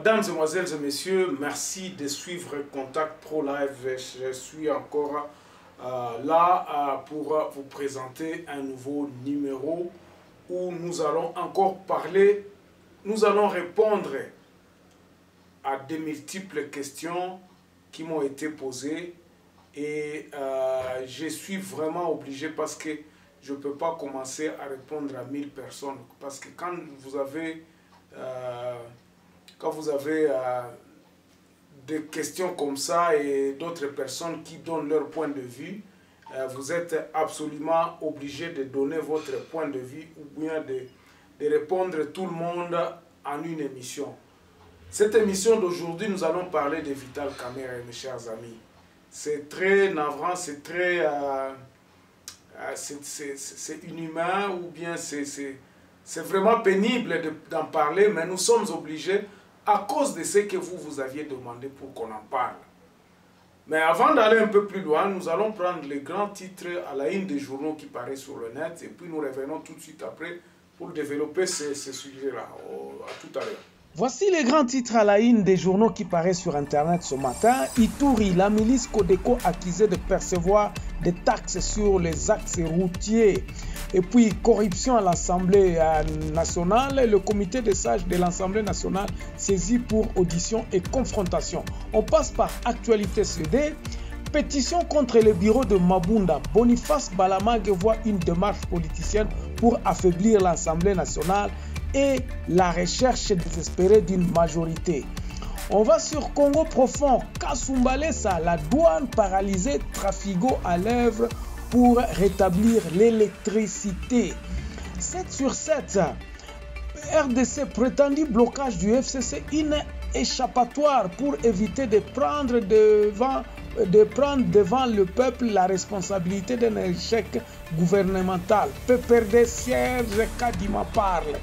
Mesdemoiselles et messieurs, merci de suivre Contact Pro Live. Je suis encore là pour vous présenter un nouveau numéro où nous allons encore parler, nous allons répondre à de multiples questions qui m'ont été posées et je suis vraiment obligé parce que je ne peux pas commencer à répondre à 1000 personnes parce que quand vous avez des questions comme ça et d'autres personnes qui donnent leur point de vue, vous êtes absolument obligé de donner votre point de vue ou bien de répondre tout le monde en une émission. Cette émission d'aujourd'hui, nous allons parler de Vital Kamerhe, mes chers amis. C'est très navrant, c'est très... c'est inhumain ou bien c'est vraiment pénible d'en parler, mais nous sommes obligés à cause de ce que vous aviez demandé pour qu'on en parle. Mais avant d'aller un peu plus loin, nous allons prendre les grands titres à la une des journaux qui paraissent sur le net et puis nous revenons tout de suite après pour développer ces sujets-là. À tout à l'heure. Voici les grands titres à la une des journaux qui paraissent sur Internet ce matin. Ituri, la milice Codeco accusée de percevoir des taxes sur les axes routiers. Et puis, corruption à l'Assemblée nationale. Le comité des sages de l'Assemblée nationale saisi pour audition et confrontation. On passe par Actualité CD. Pétition contre le bureau de Mabunda. Boniface Balamag voit une démarche politicienne pour affaiblir l'Assemblée nationale et la recherche désespérée d'une majorité. On va sur Congo profond. Kasumbalesa, la douane paralysée, Trafigo à l'œuvre pour rétablir l'électricité. 7 sur 7. RDC, prétendu blocage du FCC, une échappatoire pour éviter de prendre devant le peuple la responsabilité d'un échec gouvernemental. PPRD, Serge Kadima parle.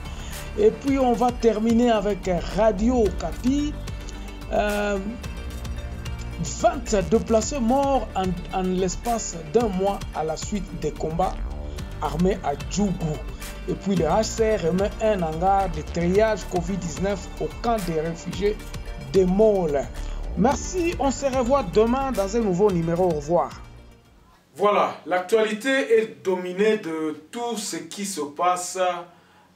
Et puis on va terminer avec Radio Okapi. 20 déplacés morts en l'espace d'un mois à la suite des combats armés à Djougou. Et puis le HCR remet un hangar de triage Covid-19 au camp des réfugiés de Mole. Merci, on se revoit demain dans un nouveau numéro. Au revoir. Voilà, l'actualité est dominée de tout ce qui se passe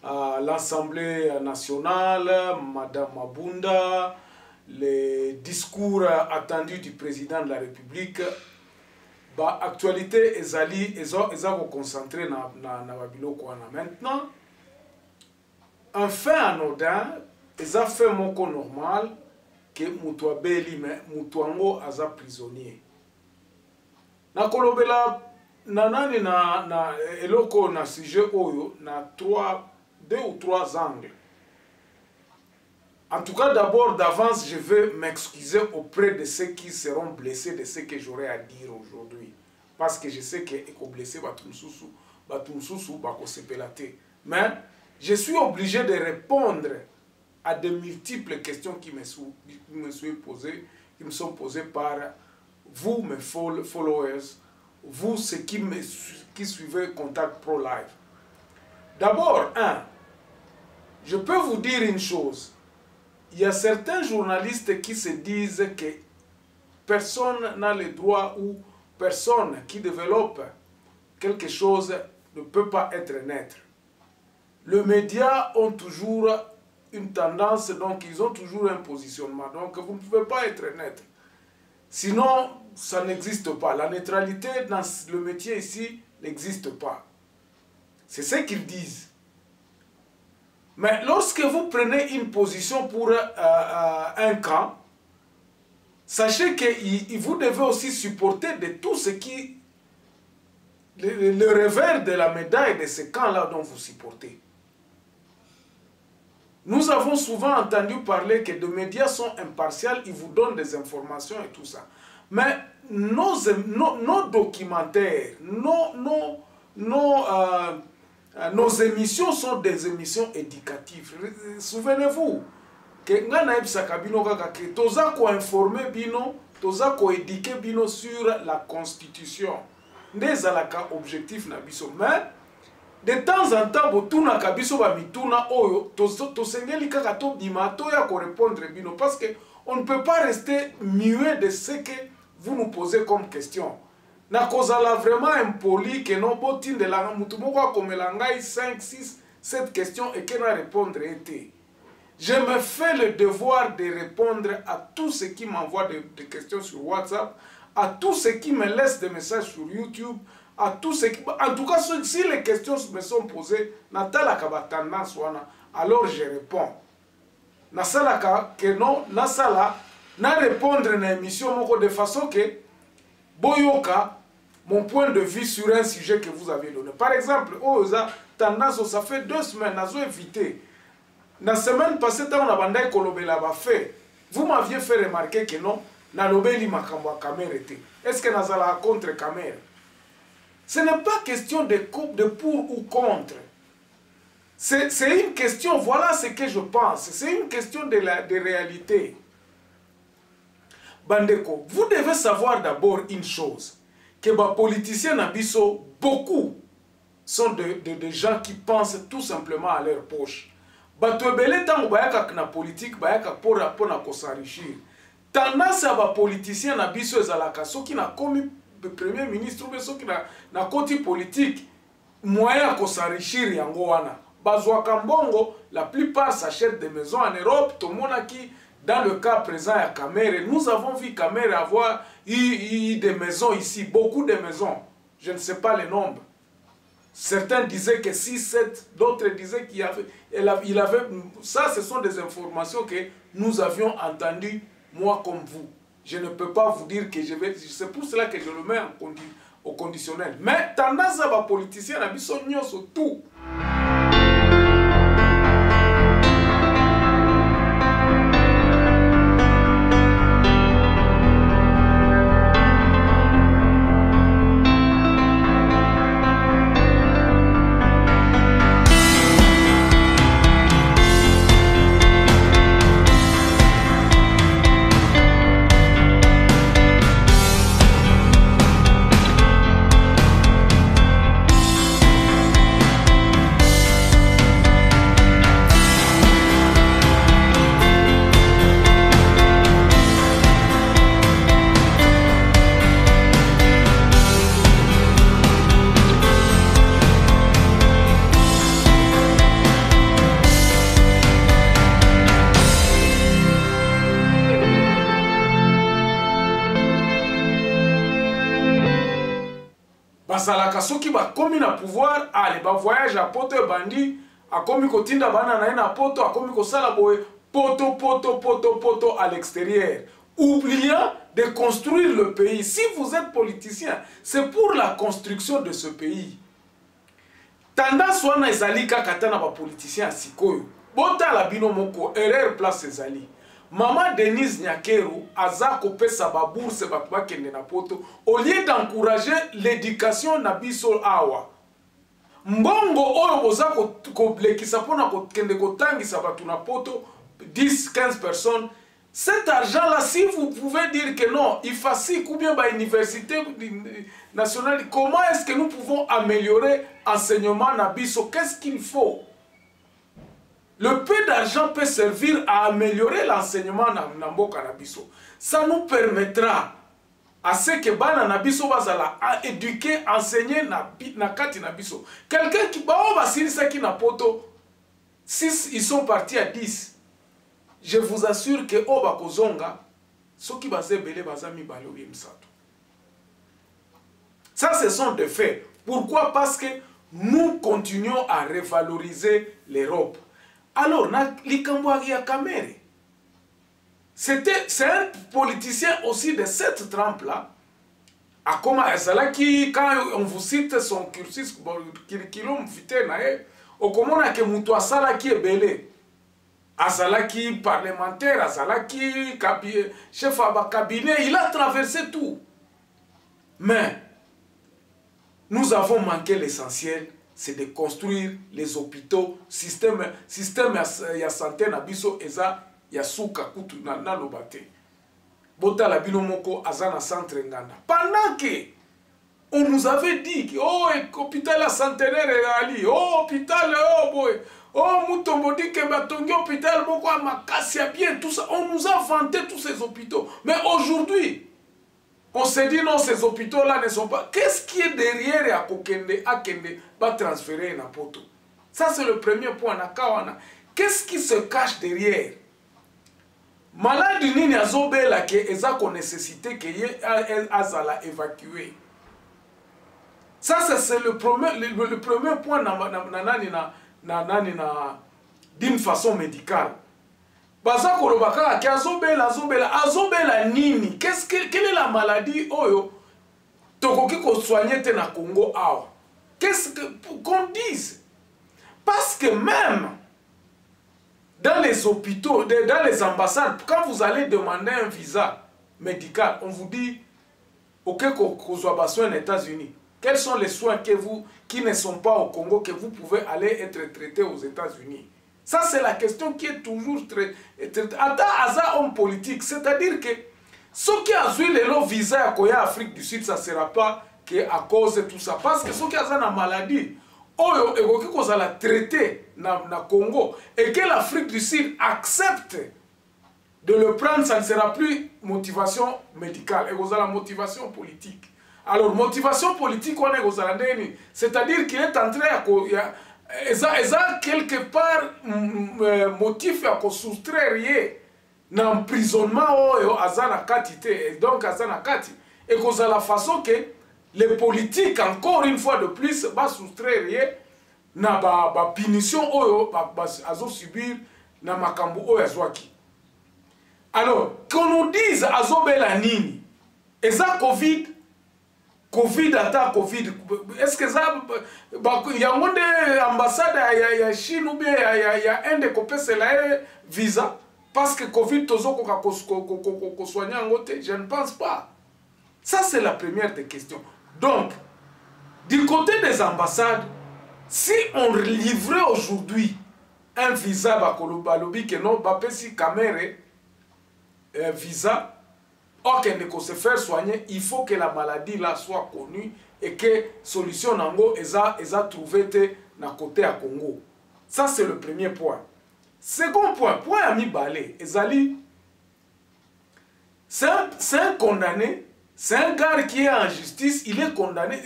à l'Assemblée nationale, Madame Mabunda, les discours attendus du président de la République. L'actualité est concentrée dans la maintenant. Un fait anodin, ils ont fait mon cas normal que Moutoua Beli, mais Moutouango aza prisonnier. Na kolobela nanani na eloko na sujet oyo na 2 ou 3 angles. En tout cas, d'abord, d'avance, je veux m'excuser auprès de ceux qui seront blessés de ce que j'aurai à dire aujourd'hui. Parce que je sais que les blessés, mais je suis obligé de répondre à de multiples questions qui me sont posées par vous, mes followers, vous, ceux qui suivez Contact Pro Live. D'abord, je peux vous dire une chose. Il y a certains journalistes qui se disent que personne n'a le droit ou personne qui développe quelque chose ne peut pas être neutre. Les médias ont toujours une tendance, donc ils ont toujours un positionnement. Donc vous ne pouvez pas être neutre. Sinon, ça n'existe pas. La neutralité dans le métier ici n'existe pas. C'est ce qu'ils disent. Mais lorsque vous prenez une position pour un camp, sachez que vous devez aussi supporter de tout ce qui... le revers de la médaille de ce camp-là dont vous supportez. Nous avons souvent entendu parler que les médias sont impartials, ils vous donnent des informations et tout ça. Mais nos documentaires, nos émissions sont des émissions éducatives. Souvenez-vous que nous informer bino, nous éduquer bino sur la Constitution. Nous avons objectif na biso. Mais de temps en temps botuna kabiso ba mituna oyo to sengeli kaka to bima to ya ko répondre bino parce que on ne peut pas rester muet de ce que vous nous posez comme question. Na kozala vraiment impoli que non botinde la mutu moko akomela ngai 5 6 7 questions et que na répondre été. Je me fais le devoir de répondre à tous ceux qui m'envoient des questions sur WhatsApp, à tous ceux qui me laissent des messages sur YouTube, à tous ceux qui... En tout cas, si les questions me sont posées, natala tendance wana, alors je réponds. Nasala que non, nasala, na répondre na émission moko de façon que boyoka mon point de vue sur un sujet que vous avez donné. Par exemple, oza tendance, ça fait 2 semaines, nazo évité. La semaine passée, on a bandai kolobela ba fait. Vous m'aviez fait remarquer que non, na lobeli makambo a caméra était. Est-ce que nazala contre caméra? Ce n'est pas question de pour ou contre. C'est une question, voilà ce que je pense. C'est une question de réalité. Bandeko, vous devez savoir d'abord une chose. Que les politiciens n'abisso, beaucoup sont des gens qui pensent tout simplement à leur poche. Bato ebele tango bayaka na politique bayaka pona ko s'enrichir. Tendance à ba politiciens na biso ezalaka soki na komi premier ministre ou soki na koti politique moyen ko s'enrichir yango wana. Bazwa kambongo la plupart s'achètent des maisons en Europe, tout le monde qui dans le cas présent à Camère, nous avons vu Camère avoir eu des maisons ici, beaucoup de maisons. Je ne sais pas les nombres. Certains disaient que 6, 7, d'autres disaient qu'il avait... Ça, ce sont des informations que nous avions entendues, moi comme vous. Je ne peux pas vous dire que je vais... C'est pour cela que je le mets au conditionnel. Mais tendance à les politiciens, ils sont sur tout. Bazalaka soki ba komi na pouvoir, allez ba voyage à poto e bandi, a komi kotinda bana na na poto, a komi kosala boye poto à l'extérieur, oubliant de construire le pays. Si vous êtes politicien, c'est pour la construction de ce pays. Tendance wana ezali kaka na ba politicien sikoyo. Bota la bino moko erreur place ezali. Maman Denise Nyakeru aza kopesa ba bourse ba kende na poto au lieu d'encourager l'éducation na biso awa. Mbongo oyo boza ko blekisa pona ko kende kotangisa batu na poto 10 15 personnes. Cet argent là, si vous pouvez dire que non, il faut ou bien ba université nationale, comment est-ce que nous pouvons améliorer l'enseignement na biso? Qu'est-ce qu'il faut? Le peu d'argent peut servir à améliorer l'enseignement na mboka na biso. Ça nous permettra à ce que bana na biso bazala à éduquer, enseigner na kati na biso. Quelqu'un qui ba silisa ki na poto 6 ils sont partis à 10. Je vous assure que oba kozonga soki baze belé bazami balo yemsato. Ça ce sont des faits. Pourquoi? Parce que nous continuons à revaloriser l'Europe. Alors, c'est un politicien aussi de cette trempe-là. À comment Azalaki, quand on vous cite son cursus, curriculum vitae, au comment on a que Moutoua Salaki est belé. Azalaki parlementaire, Azalaki chef de cabinet, il a traversé tout. Mais, nous avons manqué l'essentiel. C'est de construire les hôpitaux, système ya santé na biso eza ya suka kutu na lobate. Bota la bino moko azana centre nganda. Pendant que On nous avait dit que, oh, hôpital à centenaire et Ali, oh, hôpital, oh, boy, oh, Moutombodi, Kebatongi, hôpital, Boko, Makassia, bien, tout ça. On nous a vanté tous ces hôpitaux. Mais aujourd'hui, on s'est dit non, ces hôpitaux-là ne sont pas. Qu'est-ce qui est derrière à Kende va transférer na poto? Ça, c'est le premier point. Qu'est-ce qui se cache derrière? Malade nini azobela ke ezako nécessité que ye azala évacuer. Ça, c'est le premier point d'une façon médicale. Bazako lobaka ki azobela nini? Quelle est la maladie oyo tokoki ko soigner te na Congo awa? Qu'est-ce qu'on dise? Parce que même dans les hôpitaux, dans les ambassades, quand vous allez demander un visa médical, on vous dit ok, qu'on soit besoin aux États-Unis. Quels sont les soins qui ne sont pas au Congo que vous pouvez aller être traité aux États-Unis? Ça, c'est la question qui est toujours très... Ata homme politique, c'est-à-dire que ceux qui ont eu le visa à Afrique du Sud, ça ne sera pas à cause de tout ça. Parce que ceux qui ont une maladie, ils la traiter na Congo, et que l'Afrique du Sud accepte de le prendre, ça ne sera plus motivation médicale, et la motivation politique. Alors, motivation politique, c'est-à-dire qu'il est en train à quelque part motif à soustraire l'emprisonnement et donc et cause la façon que les politiques, encore une fois de plus, va soustraire na ba punition azo subir na makambo oyazwaki. Alors, qu'on nous dise azobela nini, eza Covid ata Covid, est-ce que ça il y a une ambassade ya Chine ou bien il y a un de kopese la visa parce que Covid tozo ko soigner en côté? Je ne pense pas. Ça, c'est la première des questions. Donc, du côté des ambassades, si on livrait aujourd'hui un visa bakolobi que non bapesi camere visa, or qu'elle ne se faire soigner, il faut que la maladie là soit connue et que solution nango eza trouvé na côté à Congo. Ça, c'est le premier point. Second point ami balé, ezali, c'est un condamné, c'est un gars qui est en justice, il est condamné.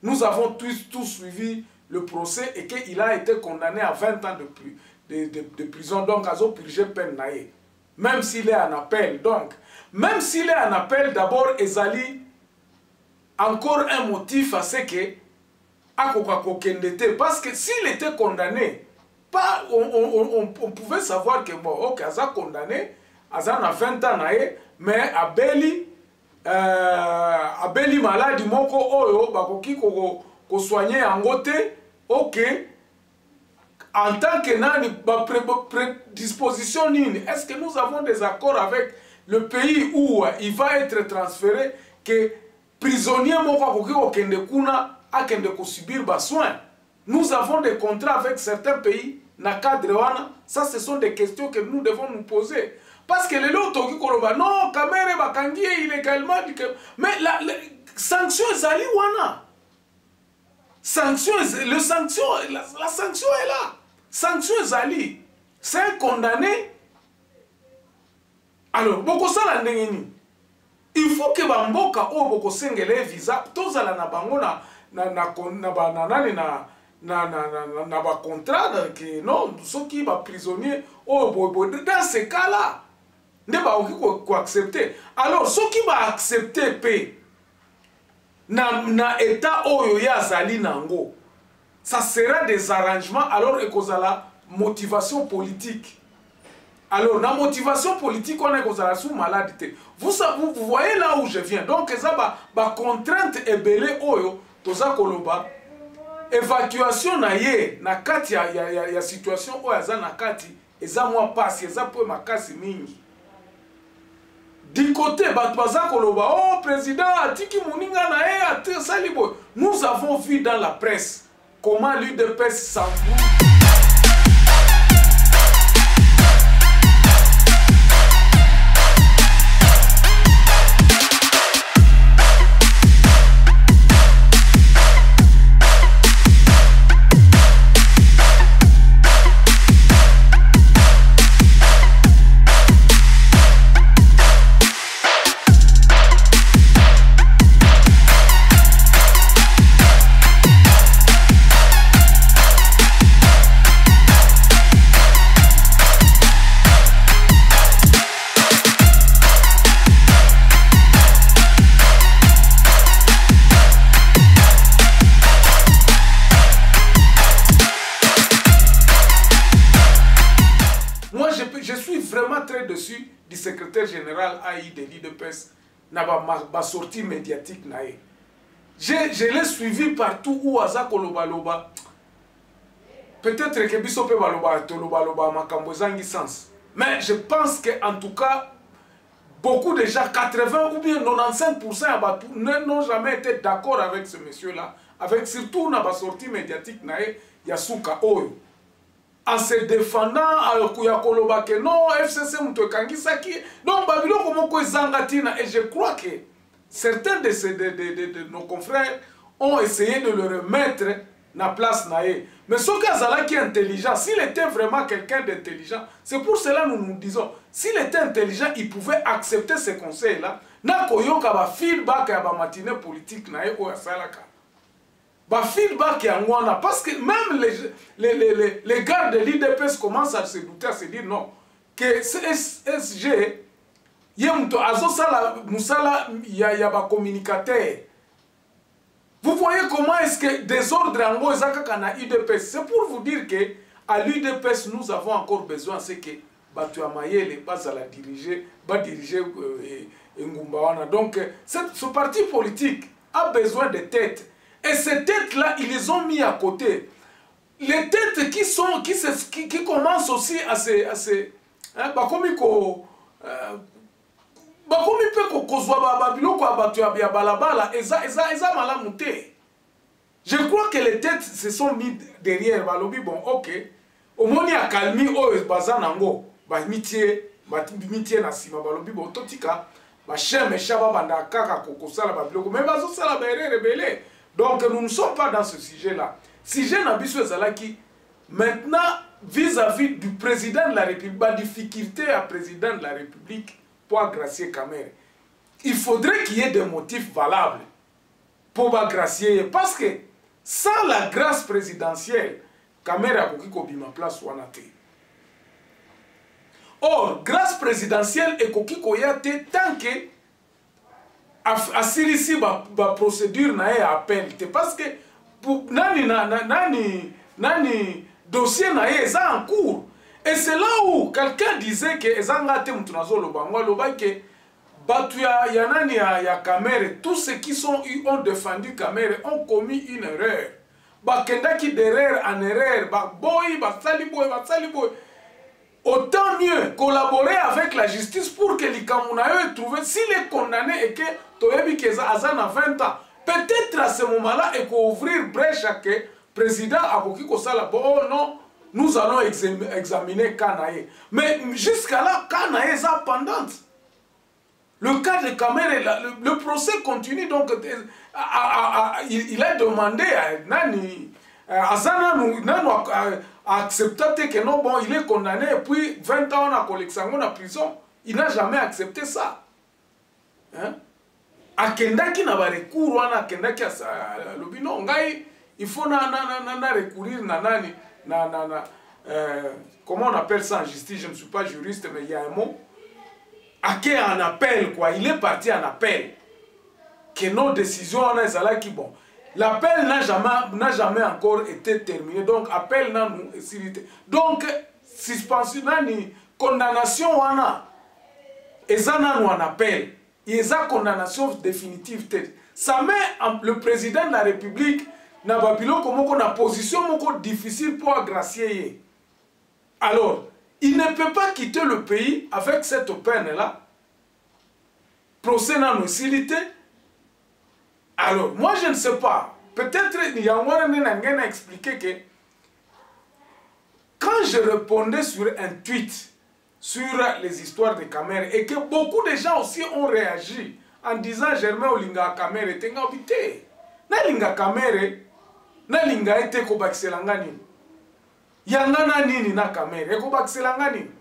Nous avons tous suivi le procès et qu'il a été condamné à 20 ans de prison, donc à purger peine naïe. Même s'il est en appel. Donc, même s'il est en appel, d'abord, ezali encore un motif à ce que parce que s'il était condamné, pas, on pouvait savoir que bon, ok, il a condamné, il a 20 ans, mais abeli maladi moko oyo bakoki ko soigner en côté, ok. En tant que nani, prédisposition nini, est-ce que nous avons des accords avec le pays où il va être transféré que prisonnier moko ko kende kuna akende ko subir ba soin? Nous avons des contrats avec certains pays na cadre wana. Ça, ce sont des questions que nous devons nous poser. Parce que les autres qui koloba non, Kamere bakangi illégalement, mais la sanction ezali wana. Sanction, la sanction est là. Sanction ezali. C'est un condamné. Alors, boko sala ndengeni. Il faut que bamboka o boko sengele visa tozala na bango na ba contrat que non, ceux qui ba prisonnier o dans ce cas-là, ne ba ko accepter. Alors, ceux qui ba accepter paix na état oyo ya zali nango, ça sera des arrangements alors et la motivation politique. Alors la motivation politique on est la sous maladie. Vous voyez là où je viens. Donc ça ba contrainte ebele oyo toza koloba évacuation na ye na kati ya situation oyo za na kati eza moi passe eza po makasi mingi. Du côté, oh président, nous avons vu dans la presse comment l'UDPS s'embrouille. moi je suis vraiment très déçu du secrétaire général AI de l'IDPS na ba sortie médiatique nae. Je l'ai suivi partout où aza koloba loba. Peut-être que biso pe baloba to loba makambo zangi sens. Mais je pense que en tout cas beaucoup de gens, 80 ou bien 95% n'ont jamais été d'accord avec ce monsieur-là, avec surtout na ba sortie médiatique nae Yasuka Oyo. En se défendant ya koloba que non FCC muto kangisaki donc babilo komoko ezangatina et je crois que certains de nos confrères ont essayé de le remettre na place nae. Mais ce cas-là qui est intelligent, s'il était vraiment quelqu'un d'intelligent, c'est pour cela que nous disons, s'il était intelligent, il pouvait accepter ces conseils-là. Na koyoka ba feedback ya ba matinée politique nae o yasalaka. Ba feedback ya ngwana parce que même les gars de l'IDPS commencent à se douter, à se dire non que SG yemto azosala musala ya ba communicateur. Vous voyez comment est-ce que désordre en Ezaka na UDPS. C'est pour vous dire que à l'UDPS nous avons encore besoin c'est que Batu Amayele va diriger Ngumbawana. Donc ce parti politique a besoin de têtes. Et ces têtes-là, ils les ont mis à côté. Les têtes qui commencent aussi à se bakomi pe kozwa babiloko abatu ya balabala eza malamu te. Je crois que les têtes se sont mis derrière balobi bon OK omoni akalmi oyo bazanango ba mitie na sima balobi bon totika ba cheme chaba banda kaka kokosala babiloko mais bazosala ba erreur rebelle. Donc nous ne sommes pas dans ce sujet-là. Sujet na biso ezalaki maintenant vis-à-vis du président de la République, la difficulté à président de la République pour agracier Kamere. Il faudrait qu'il y ait des motifs valables pour agracier. Parce que sans la grâce présidentielle, Kamere a koki ma place wanate. Or, grâce présidentielle et koki koyate tant que asirisi ba procédure na appel. Parce que pour nani dossier na eza en cours. Et c'est là où quelqu'un disait que ezangate mutunazo lobangwa lobake batu ya Kamere, tous ceux qui ont défendu Kamere ont commis une erreur. Bakendaki d'erreur en erreur, basali boy. Autant mieux collaborer avec la justice pour que l'Ikamunayo trouve s'il est condamné et que Toyebi Azan a 20 ans. Peut-être à ce moment-là, il faut ouvrir brèche à que le président Aboki Kosala, oh non, nous allons examiner Kanae. Mais jusqu'à là, Kanae est pendante. Le cas de Kamere, le procès continue, donc il a demandé à Nani, Azana a accepté que non, bon, il est condamné, et puis 20 ans à Koleksango en prison. Il n'a jamais accepté ça. Hein? Akendaki na ba recours wana akendaki lobi non ngai il faut na recourir na nani comment on appelle ça en justice, je ne suis pas juriste mais il y a un mot aké en appel quoi, il est parti en appel que nos décisions wana ezalaki bon. L'appel n'a jamais encore été terminé donc appel na nous donc suspension nani condamnation wana ezana nous en appel. Il y a une condamnation définitive. Ça met le président de la République dans une position difficile pour agracier. Alors, il ne peut pas quitter le pays avec cette peine-là. Procès non nocilité. Alors, moi je ne sais pas. Peut-être il y a un expliqué que quand je répondais sur un tweet sur les histoires de Kamere et que beaucoup de gens aussi ont réagi en disant Germain Olinga Kamere tenga obité na linga Kamere na linga ete ko bakselanga nini yangana nini na Kamere ko bakselanga nini.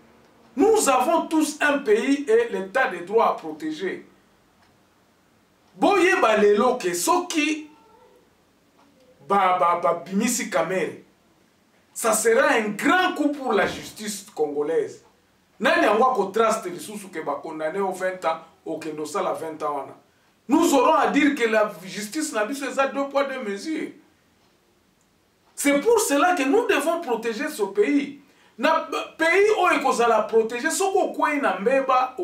Nous avons tous un pays et l'état de droit à protéger. Boye balelo ke soki bimisi Kamere, ça sera un grand coup pour la justice congolaise. Nani angwa ko traste lisusu ke ba condamné au 20 ans au kendo sala 20 ans wana. Nous aurons à dire que la justice n'a biso ça 2 poids 2 mesures. C'est pour cela que nous devons protéger ce pays. Na pays où ekozala protéger soko okwei na mbeba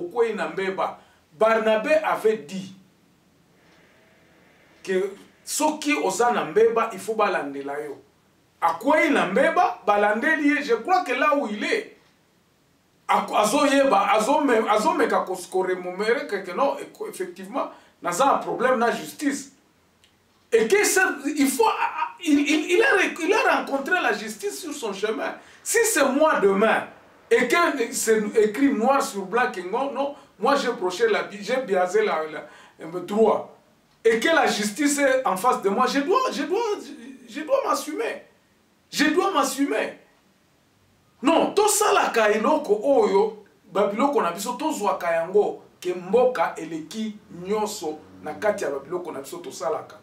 Barnabé avait dit que soki oza na mbeba il faut balandela yo akwei na mbeba balandeli ye. Je crois que là où il est azoyeba azomeka koremomere que non effectivement naza un problème na justice et que il a rencontré la justice sur son chemin. Si c'est moi demain et que c'est écrit noir sur blanc que non, moi j'ai biaisé le droit et que la justice est en face de moi, je dois m'assumer. Je dois m'assumer. Non, to salaka eloko oyo babiloko na biso tozwaka yango ke mboka eleki nyoso na kati ya babiloko na biso to salaka.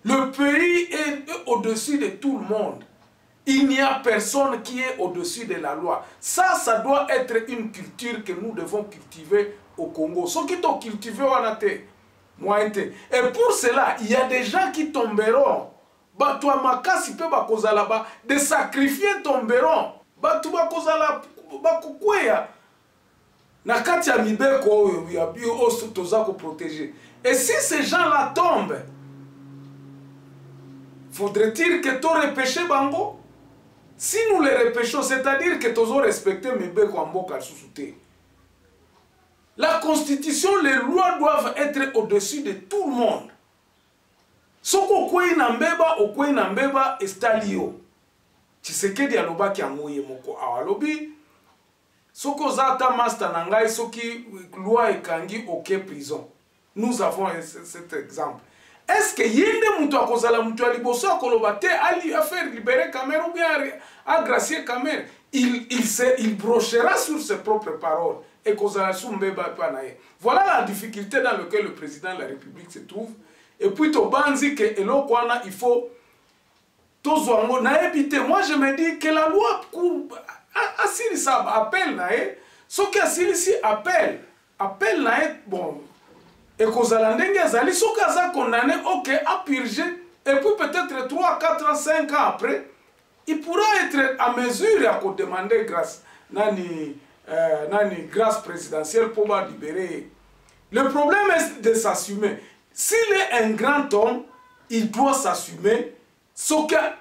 Le pays est au-dessus de tout le monde. Il n'y a personne qui est au-dessus de la loi. Ça doit être une culture que nous devons cultiver au Congo. Ce qui t'ont cultivé en a été. Et pour cela, il y a des gens qui tomberont. Toi, makasi pe bakozala ba de sacrifier tomberont. Batu bakozala bakukweya. Na kati ya mibeko oyo ya bio oso toza ko protéger. Et si ces gens-là tombent, faudrait-il que tu repêches bango? Si nous les repêchons, c'est-à-dire que tu as respecté mibeko amboka sous-souté. La constitution, les lois doivent être au-dessus de tout le monde. Soko kwei na mbeba estalio. Tshisekedi aloba ki amoye moko awalobi. Soko zata master nangai soki loi ekangi ok prison. Nous avons cet exemple. Est-ce que yende mutu akozala mutu aliboso akoloba te ali a faire libérer Kamer ou bien agracier Kamer? Il brochera sur ses propres paroles. Et kozala sumbeba panaye. Voilà la difficulté dans laquelle le président de la République se trouve. Et puis to banzi que elokwana il faut tozwango na ebite. Moi je me dis que la loi asili ça appelle nae. Ce qui asili si appelle nae bon. Et kozala ndenge azali soki aza condamné OK à purger et puis peut-être 3 4 ans 5 ans après il pourra être à mesure à demander grâce nani grâce présidentielle pour libérer. Le problème est de s'assumer. S'il est un grand homme, il doit s'assumer.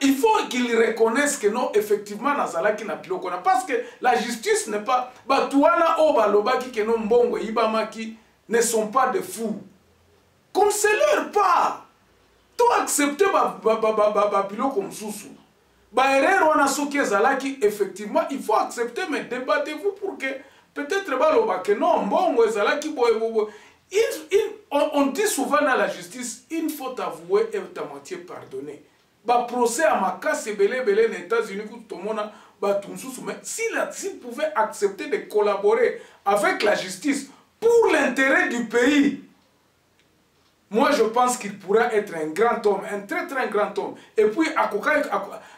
Il faut qu'il reconnaisse que non, effectivement, Nazalaki n'a plus aucun. Parce que la justice n'est pas. Batuana Obalobaki que non Bongo Ibamaki ne sont pas des fous. Comme c'est leur part. Toi accepter Babilo comme sous-sous. Effectivement, il faut accepter, mais débattez-vous pour que peut-être que non, Bongo Zalaki on dit souvent dans la justice, une faute avouée est à moitié pardonnée. Procès à Makas et Belé les États-Unis, tout le monde mais s'il pouvait accepter de collaborer avec la justice pour l'intérêt du pays, moi je pense qu'il pourra être un grand homme, un très très grand homme. Et puis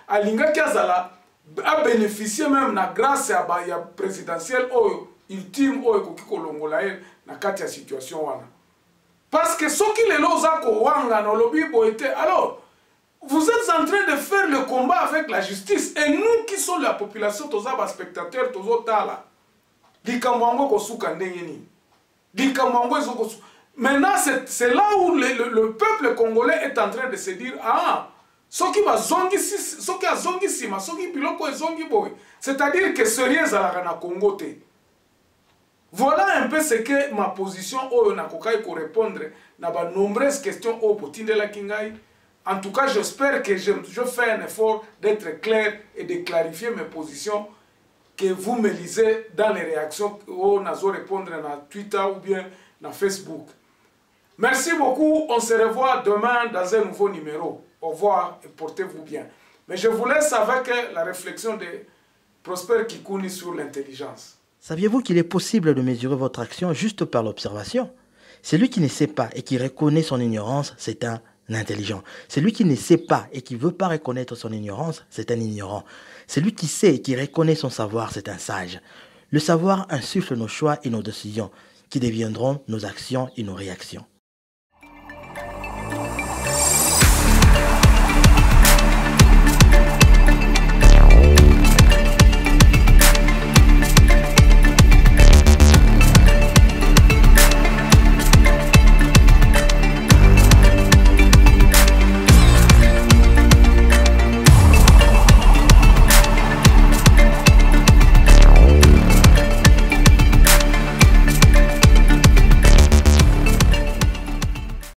à Linga Kiazala a bénéficié même de la grâce à la présidentielle ultime na kati ya situation wana. Parce que ce qui les loza ko wanga no lobi boité, alors vous êtes en train de faire le combat avec la justice et nous qui sommes la population toza ba spectateurs tozo tala. Likamwango ko suka ndenge ni. Likamwango ezoko. Maintenant c'est là où le peuple congolais est en train de se dire soki bazongi soki azongi sima soki biloko ezongi boy. C'est-à-dire que sérieux zalaka na Congo te. Voilà un peu ce que ma position au Nakokai pour répondre à de nombreuses questions au Potinde la Kingai. En tout cas, j'espère que je fais un effort d'être clair et de clarifier mes positions, que vous me lisez dans les réactions au Nazo répondre na Twitter ou bien na Facebook. Merci beaucoup, on se revoit demain dans un nouveau numéro. Au revoir et portez-vous bien. Mais je vous laisse avec la réflexion de Prosper Kikouni sur l'intelligence. Saviez-vous qu'il est possible de mesurer votre action juste par l'observation? Celui qui ne sait pas et qui reconnaît son ignorance, c'est un intelligent. Celui qui ne sait pas et qui ne veut pas reconnaître son ignorance, c'est un ignorant. Celui qui sait et qui reconnaît son savoir, c'est un sage. Le savoir insuffle nos choix et nos décisions, qui deviendront nos actions et nos réactions.